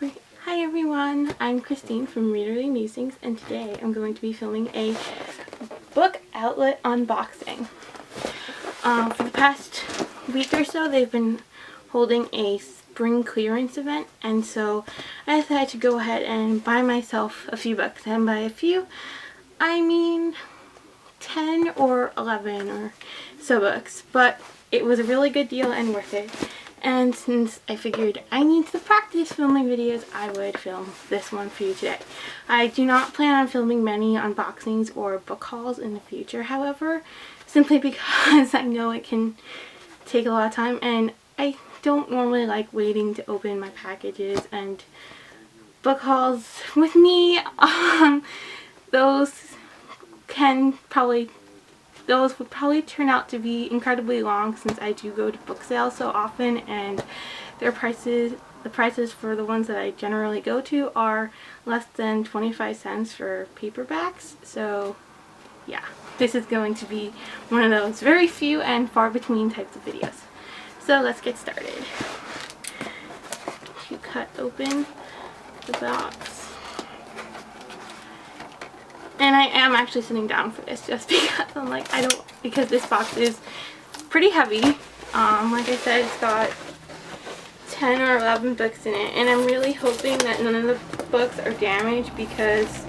Hi everyone, I'm Christine from Marillier Musings, and today I'm going to be filming a book outlet unboxing. For the past week or so, they've been holding a spring clearance event, and so I decided to go ahead and buy myself a few books. And by a few, I mean 10 or 11 or so books, but it was a really good deal and worth it. And since I figured I need to practice filming videos, I would film this one for you today. I do not plan on filming many unboxings or book hauls in the future, however, simply because I know it can take a lot of time, and I don't normally like waiting to open my packages, and book hauls with me, those would probably turn out to be incredibly long, since I do go to book sales so often, and the prices for the ones that I generally go to are less than 25 cents for paperbacks. So yeah, this is going to be one of those very few and far between types of videos. So let's get started. You cut open the box. And I am actually sitting down for this just because I'm like, because this box is pretty heavy. Like I said, it's got 10 or 11 books in it, and I'm really hoping that none of the books are damaged, because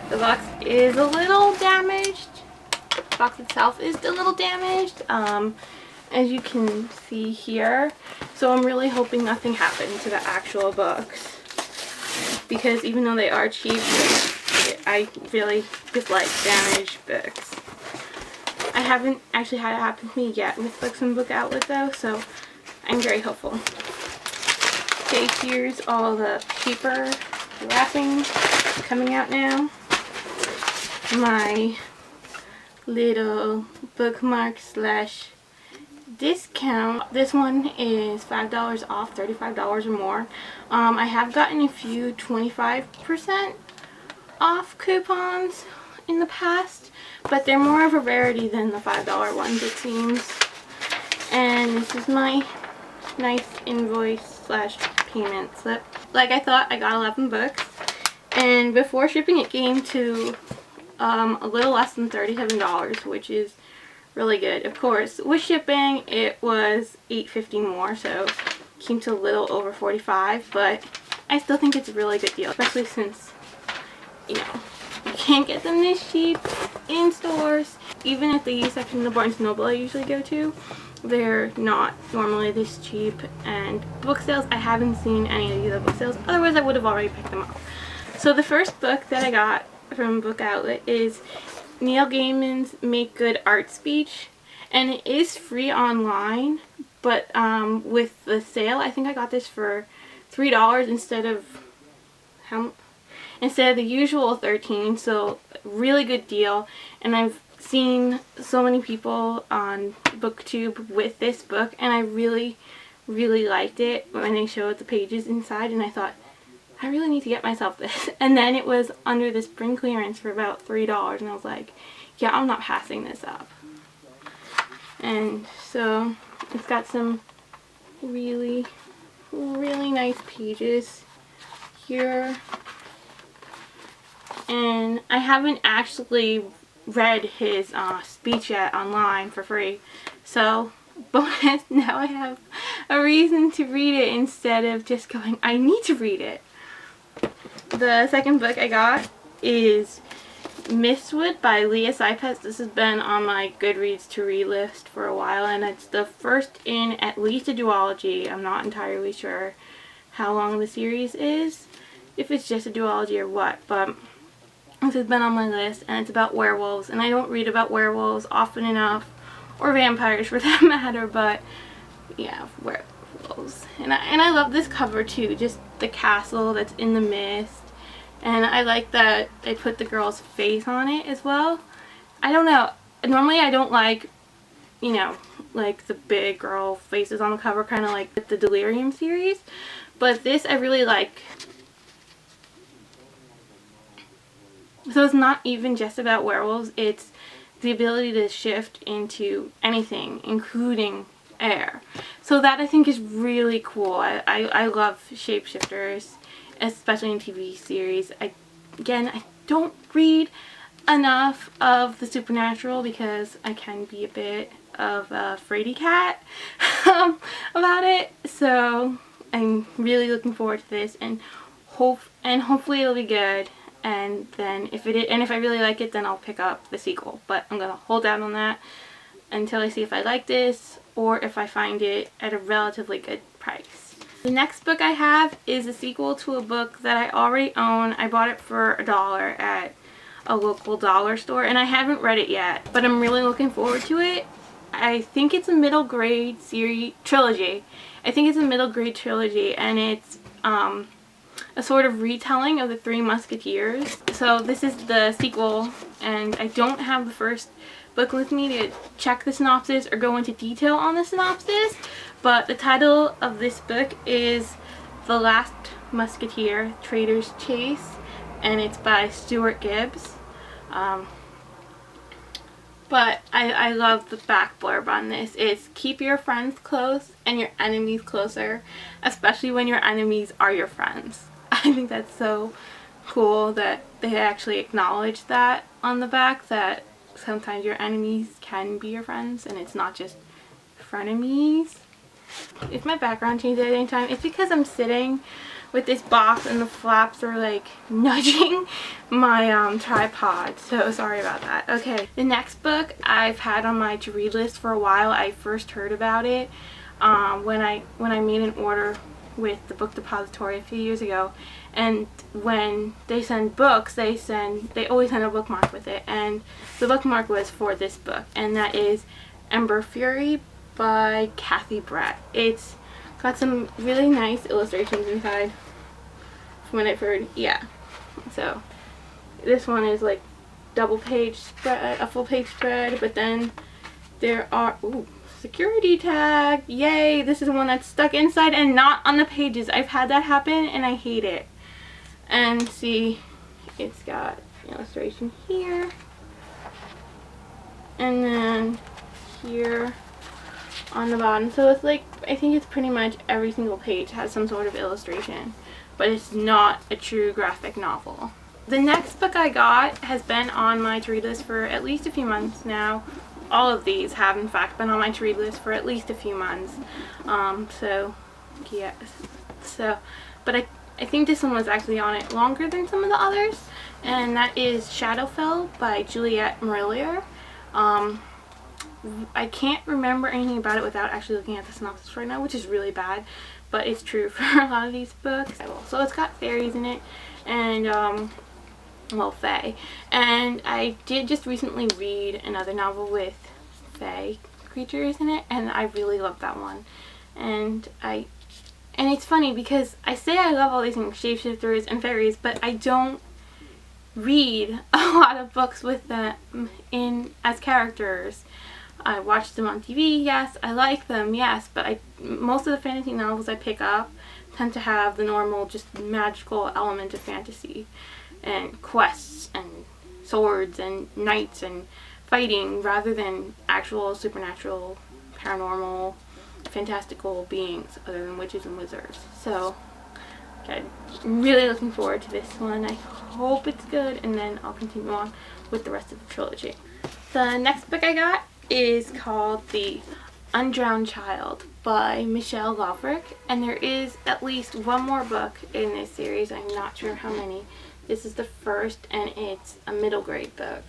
the box is a little damaged. The box itself is a little damaged, as you can see here. So I'm really hoping nothing happened to the actual books, because even though they are cheap, I really dislike damaged books. I haven't actually had it happen to me yet with books from Book Outlet though, so I'm very hopeful. Okay, here's all the paper wrapping coming out now. My little bookmark slash discount. This one is $5 off, $35 or more. I have gotten a few 25% off coupons in the past, but they're more of a rarity than the $5 ones, it seems. And this is my nice invoice slash payment slip. Like I thought, I got 11 books, and before shipping it came to a little less than $37, which is really good. Of course, with shipping it was $8.50 more, so it came to a little over $45, but I still think it's a really good deal, especially since, you know, you can't get them this cheap in stores. Even at the used section of the Barnes & Noble I usually go to, they're not normally this cheap. And book sales, I haven't seen any of these book sales, otherwise I would have already picked them up. So the first book that I got from Book Outlet is Neil Gaiman's Make Good Art Speech, and it is free online, but with the sale, I think I got this for $3 instead of the usual $13, so really good deal. And I've seen so many people on BookTube with this book, and I really liked it when they showed the pages inside, and I thought, I really need to get myself this. And then it was under the spring clearance for about $3, and I was like, yeah, I'm not passing this up. And so it's got some really nice pages here. And I haven't actually read his speech yet online for free, so bonus, now I have a reason to read it instead of just going, I need to read it. The second book I got is Mistwood by Leah Cypess. This has been on my Goodreads to read list for a while, and it's the first in at least a duology. I'm not entirely sure how long the series is, if it's just a duology or what, but this has been on my list, and it's about werewolves, and I don't read about werewolves often enough, or vampires for that matter, but yeah, werewolves. And I love this cover too, just the castle that's in the mist, and I like that they put the girl's face on it as well. I don't know, normally I don't like, you know, like the big girl faces on the cover, kind of like the Delirium series, but this I really like. So it's not even just about werewolves, it's the ability to shift into anything, including air. So that I think is really cool. I love shapeshifters, especially in TV series. Again, I don't read enough of the supernatural because I can be a bit of a fraidy cat about it. So I'm really looking forward to this, and hopefully it'll be good. And then if I really like it, then I'll pick up the sequel. But I'm gonna hold out on that until I see if I like this or if I find it at a relatively good price. The next book I have is a sequel to a book that I already own. I bought it for $1 at a local dollar store, and I haven't read it yet, but I'm really looking forward to it. I think it's a middle grade trilogy. I think it's a middle grade trilogy, and it's a sort of retelling of the Three Musketeers. So this is the sequel, and I don't have the first book with me to check the synopsis or go into detail on the synopsis, but the title of this book is The Last Musketeer, Traitor's Chase, and it's by Stuart Gibbs. But I love the back blurb on this. It's keep your friends close and your enemies closer, especially when your enemies are your friends. I think that's so cool that they actually acknowledge that on the back, that sometimes your enemies can be your friends and it's not just frenemies. If my background changes at any time, it's because I'm sitting with this box and the flaps are like nudging my tripod, so sorry about that. Okay, the next book I've had on my to-read list for a while. I first heard about it when I made an order with the book depository a few years ago, and when they send books, they always send a bookmark with it, and the bookmark was for this book, and that is Ember Fury by Cathy Brett. It's got some really nice illustrations inside from what I've heard. Yeah, so this one is like double page spread, a full page spread, but then there are security tag. Yay, this is one that's stuck inside and not on the pages. I've had that happen and I hate it. And see, it's got illustration here and then here on the bottom. So it's like, I think it's pretty much every single page has some sort of illustration, but it's not a true graphic novel. The next book I got has been on my to-read list for at least a few months now. All of these have in fact been on my to-read list for at least a few months. So yes. So, but I think this one was actually on it longer than some of the others, and that is Shadowfell by Juliet Marillier. I can't remember anything about it without actually looking at the synopsis right now, which is really bad, but it's true for a lot of these books. So it's got fairies in it, and well, fae. And I did just recently read another novel with fae creatures in it, and I really loved that one. And it's funny because I say I love all these things, shapeshifters and fairies, but I don't read a lot of books with them as characters. I watch them on TV, yes. I like them, yes. But most of the fantasy novels I pick up tend to have the normal, just magical element of fantasy, and quests, and swords, and knights, and fighting, rather than actual supernatural, paranormal, fantastical beings other than witches and wizards. So, okay, I'm really looking forward to this one. I hope it's good, and then I'll continue on with the rest of the trilogy. The next book I got is called The Undrowned Child by Michelle Lovric, and there is at least one more book in this series. I'm not sure how many. This is the first, and it's a middle grade book.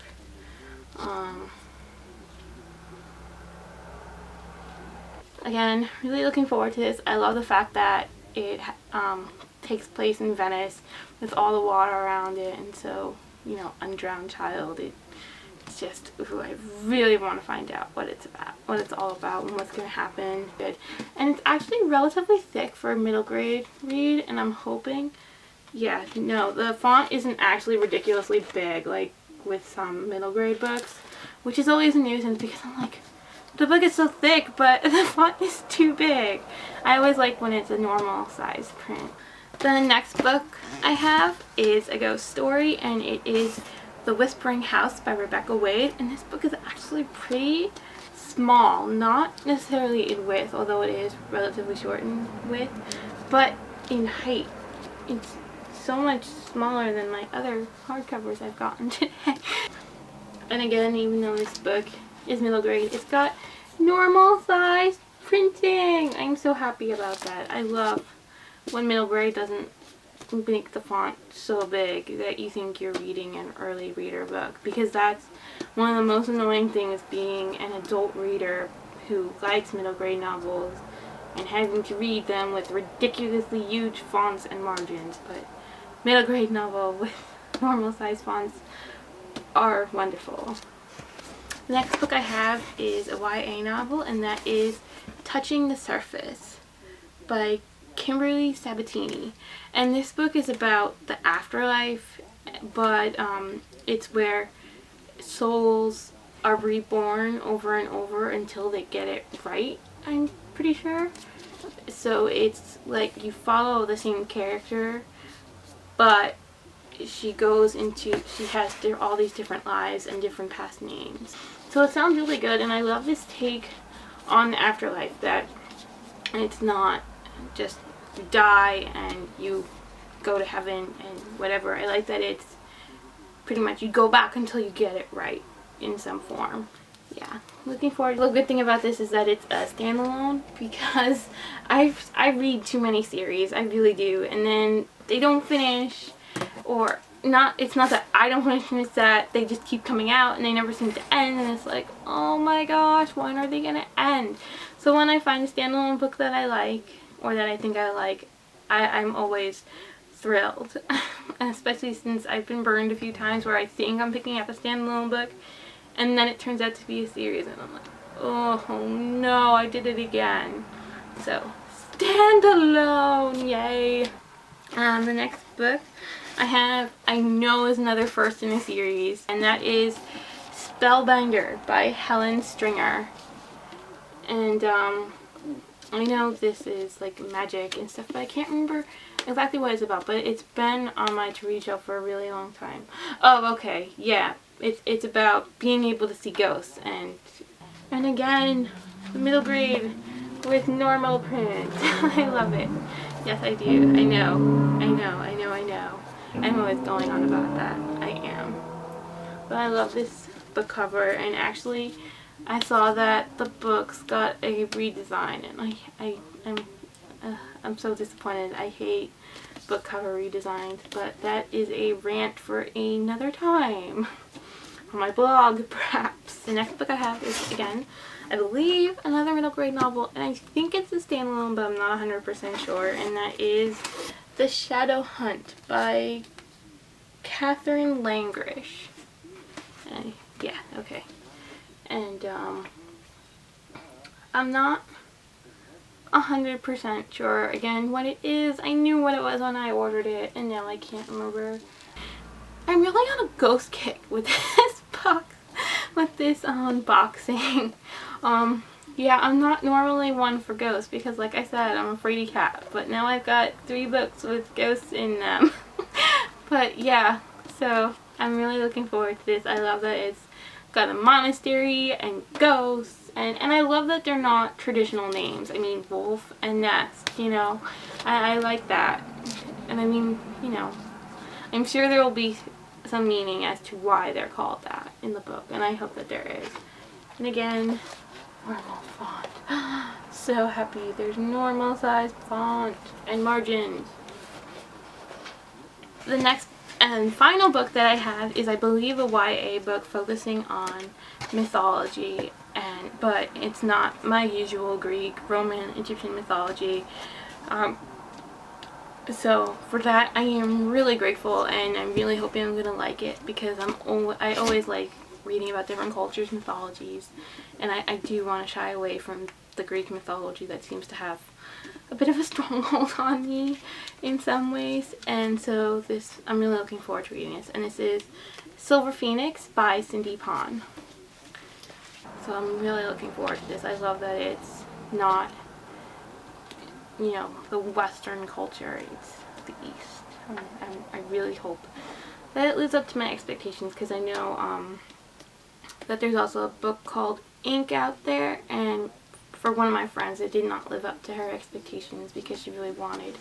Again, really looking forward to this. I love the fact that it takes place in Venice with all the water around it, and so, you know, Undrowned Child, it's just, I really want to find out what it's about, what it's all about, and what's going to happen. Good. And it's actually relatively thick for a middle grade read, and I'm hoping, yeah, no, the font isn't actually ridiculously big like with some middle grade books, which is always a nuisance because I'm like, the book is so thick, but the font is too big. I always like when it's a normal size print. The next book I have is a ghost story, and it is The Whispering House by Rebecca Wade, and this book is actually pretty small, not necessarily in width, although it is relatively short in width, but in height. It's so much smaller than my other hardcovers I've gotten today. And again, even though this book is middle grade, it's got normal size printing. I'm so happy about that. I love when middle grade doesn't make the font so big that you think you're reading an early reader book, because that's one of the most annoying things being an adult reader who likes middle grade novels and having to read them with ridiculously huge fonts and margins. But middle grade novel with normal size fonts are wonderful. The next book I have is a YA novel, and that is Touching the Surface by Kimberly Sabatini. And this book is about the afterlife, but it's where souls are reborn over and over until they get it right, I'm pretty sure. So it's like you follow the same character, but she has all these different lives and different past names. So it sounds really good, and I love this take on the afterlife, that it's not just you die and you go to heaven and whatever. I like that it's pretty much you go back until you get it right in some form. Yeah, looking forward. The good thing about this is that it's a standalone, because I read too many series, I really do, and then they don't finish, or not. It's not that I don't finish, it's that they just keep coming out and they never seem to end, and it's like, oh my gosh, when are they gonna end? So when I find a standalone book that I like, or that I think I like, I'm always thrilled. Especially since I've been burned a few times where I think I'm picking up a standalone book and then it turns out to be a series, and I'm like, oh no, I did it again. So, standalone, yay! The next book I know is another first in a series, and that is Spellbinder by Helen Stringer. And I know this is like magic and stuff, but I can't remember exactly what it's about, but it's been on my to read shelf for a really long time. Oh, okay, yeah. It's about being able to see ghosts, and again, middle grade with normal print. I love it. Yes, I do. I know. I'm always going on about that. I am. But I love this book cover, and actually I saw that the books got a redesign, and I'm so disappointed. I hate book cover redesigns, but that is a rant for another time on my blog, perhaps. The next book I have is, again, I believe, another middle grade novel, and I think it's a standalone, but I'm not 100% sure, and that is The Shadow Hunt by Katherine Langrish. Yeah, okay. And I'm not 100% sure again what it is. I knew what it was when I ordered it, and now I can't remember. I'm really on a ghost kick with this box, with this unboxing. Yeah, I'm not normally one for ghosts because, like I said, I'm a fraidy cat, but now I've got 3 books with ghosts in them. But yeah, so I'm really looking forward to this. I love that it's got a monastery and ghosts, and I love that they're not traditional names. I mean, Wolf and Nest, you know, I like that. And I mean, you know, I'm sure there will be some meaning as to why they're called that in the book, and I hope that there is. And again, normal font. So happy there's normal size font and margins. The next and final book that I have is, I believe, a YA book focusing on mythology, but it's not my usual Greek, Roman, Egyptian mythology. So for that, I am really grateful, and I'm really hoping I'm gonna like it, because I always like reading about different cultures, mythologies, and I do want to shy away from the Greek mythology that seems to have a bit of a stronghold on me in some ways. And so I'm really looking forward to reading this, and this is Silver Phoenix by Cindy Pon. So I'm really looking forward to this. I love that it's not, you know, the Western culture, it's the East. I really hope that it lives up to my expectations, because I know that there's also a book called Ink out there, and for one of my friends, it did not live up to her expectations because she really wanted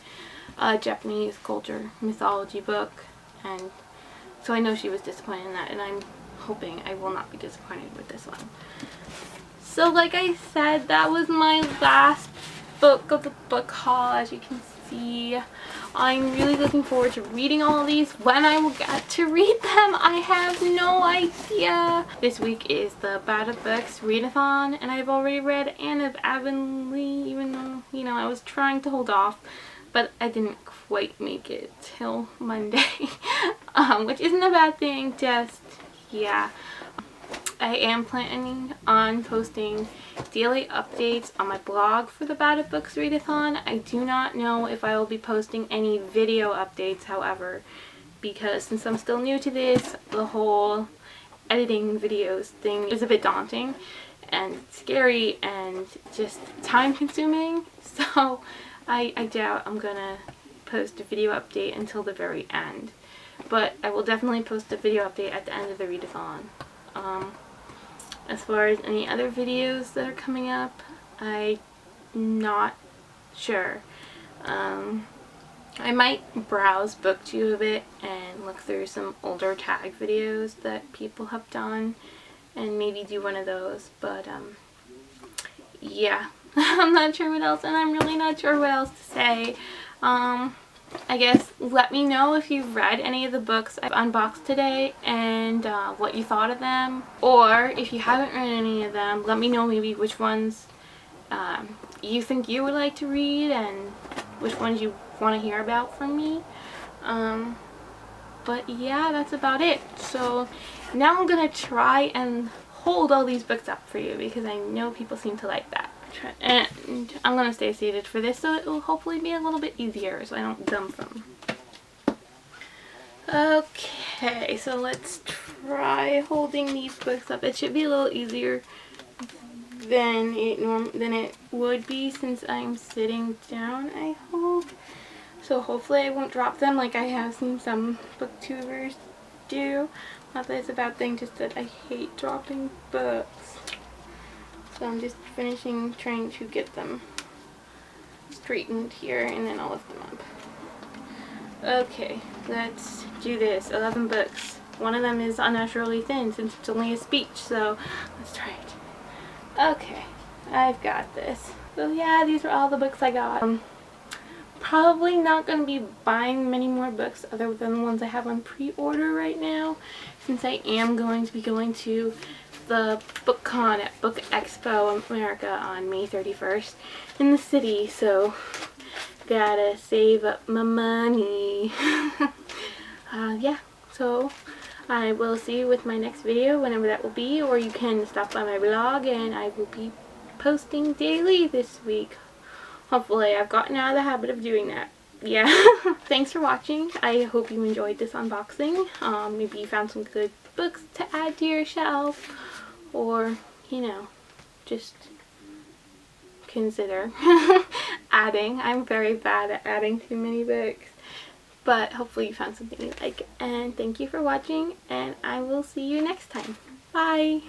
a Japanese culture mythology book, and so I know she was disappointed in that, and I'm hoping I will not be disappointed with this one. So like I said, that was my last book of the book haul. As you can see, I'm really looking forward to reading all of these. When I will get to read them, I have no idea. This week is the Bad Books readathon, and I've already read Anne of Avonlea, even though, you know, I was trying to hold off, but I didn't quite make it till Monday, which isn't a bad thing, just, yeah. I am planning on posting daily updates on my blog for the Bad Books readathon. I do not know if I will be posting any video updates, however, because since I'm still new to this, the whole editing videos thing is a bit daunting and scary and just time consuming, so I doubt I'm gonna post a video update until the very end. But I will definitely post a video update at the end of the readathon. As far as any other videos that are coming up, I'm not sure. I might browse BookTube a bit and look through some older tag videos that people have done and maybe do one of those, but yeah. I'm not sure what else, and I'm really not sure what else to say. I guess let me know if you've read any of the books I've unboxed today and what you thought of them. Or if you haven't read any of them, let me know maybe which ones you think you would like to read and which ones you want to hear about from me. But yeah, that's about it. So now I'm going to try and hold all these books up for you because I know people seem to like that. And I'm going to stay seated for this, so it will hopefully be a little bit easier so I don't dump them. Okay, so let's try holding these books up. It should be a little easier than it would be since I'm sitting down, I hope. So hopefully I won't drop them like I have seen some booktubers do. Not that it's a bad thing, just that I hate dropping books. So I'm just finishing trying to get them straightened here, and then I'll lift them up. Okay, let's do this. 11 books. One of them is unnaturally thin since it's only a speech, so let's try it. Okay, I've got this. So yeah, these are all the books I got. Probably not going to be buying many more books other than the ones I have on pre-order right now, since I am going to be going to the book con at Book Expo America on May 31st in the city, so gotta save up my money. Yeah, so I will see you with my next video whenever that will be, or you can stop by my blog and I will be posting daily this week. Hopefully I've gotten out of the habit of doing that. Yeah. Thanks for watching. I hope you enjoyed this unboxing. Maybe you found some good books to add to your shelf, or, you know, just consider adding. I'm very bad at adding too many books, but hopefully you found something you like. And thank you for watching, and I will see you next time. Bye!